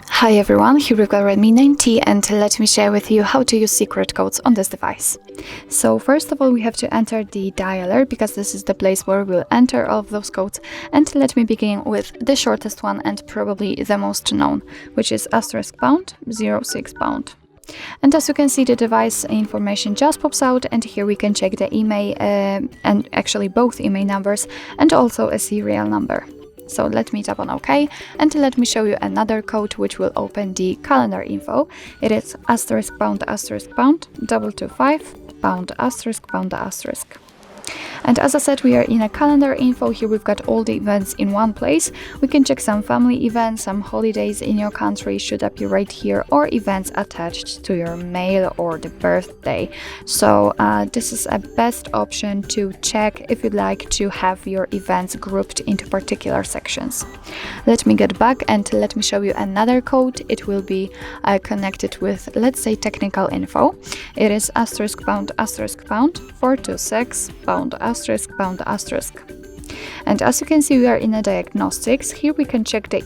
Hi everyone, here we've got Redmi 9T and let me share with you how to use secret codes on this device. So first of all we have to enter the dialer because this is the place where we'll enter all of those codes, and let me begin with the shortest one and probably the most known, which is *#06#. And as you can see, the device information just pops out, and here we can check the IMEI and actually both IMEI numbers and also a serial number. So let me tap on OK, and let me show you another code which will open the calendar info. It is *##225#*##. And as I said, we are in a calendar info. Here we've got all the events in one place. We can check some family events, some holidays in your country should appear right here, or events attached to your mail or the birthday. So this is a best option to check if you'd like to have your events grouped into particular sections. Let me get back and let me show you another code. It will be connected with, let's say, technical info. It is *##426###. And as you can see, we are in a diagnostics. Here we can check the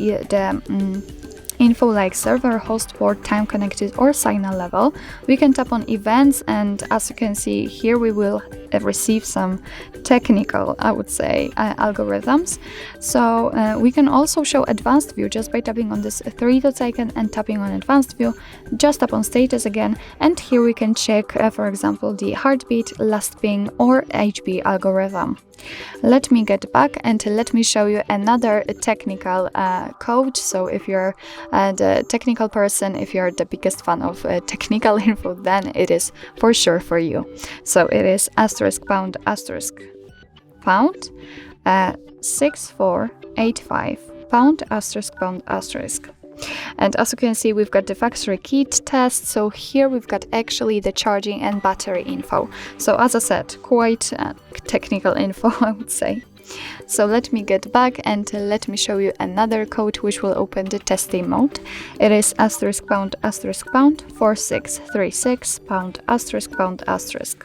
info like server, host port, time connected, or signal level. We can tap on events, and as you can see here, we will receive some technical, I would say, algorithms. So we can also show advanced view just by tapping on this three dots icon and tapping on advanced view. Just tap on status again, and here we can check, for example, the heartbeat, last ping, or HB algorithm. Let me get back and let me show you another technical code. So if you're the technical person, if you're the biggest fan of technical info, then it is for sure for you. So it is *##6485#*##. And as you can see, we've got the factory kit test. So here we've got actually the charging and battery info. So as I said, quite technical info, I would say. So let me get back and let me show you another code which will open the testing mode. It is *##4636#*##.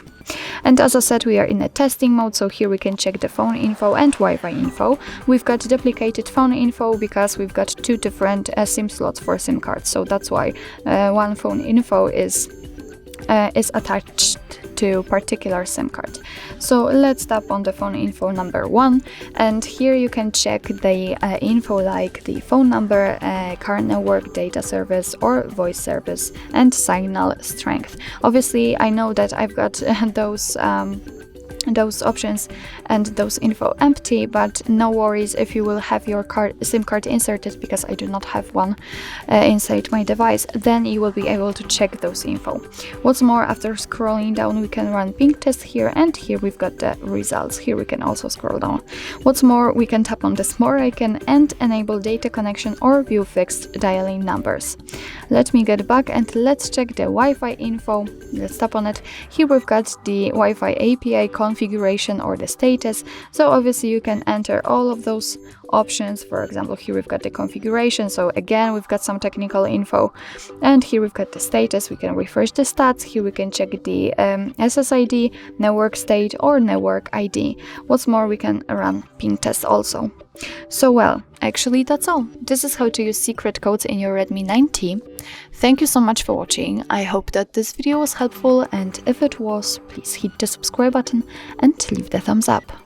And as I said, we are in a testing mode, so here we can check the phone info and Wi-Fi info. We've got duplicated phone info because we've got two different SIM slots for SIM cards, so that's why one phone info is attached to particular SIM card. So let's tap on the phone info number 1, and here you can check the info like the phone number, current network, data service or voice service, and signal strength. Obviously I know that I've got those options and those info empty, but no worries if you will have your SIM card inserted, because I do not have one inside my device. Then you will be able to check those info. What's more, after scrolling down, we can run ping test here, and here we've got the results. Here we can also scroll down. What's more, we can tap on this more icon and enable data connection or view fixed dialing numbers. Let me get back and let's check the Wi-Fi info. Let's tap on it. Here we've got the Wi-Fi API configuration or the status. So obviously you can enter all of those options. For example, here we've got the configuration. So again, we've got some technical info, and here we've got the status. We can refresh the stats. Here we can check the SSID, network state, or network ID. What's more, we can run ping test also. So well, actually that's all. This is how to use secret codes in your Redmi 9T. Thank you so much for watching. I hope that this video was helpful, and if it was, please hit the subscribe button and leave the thumbs up.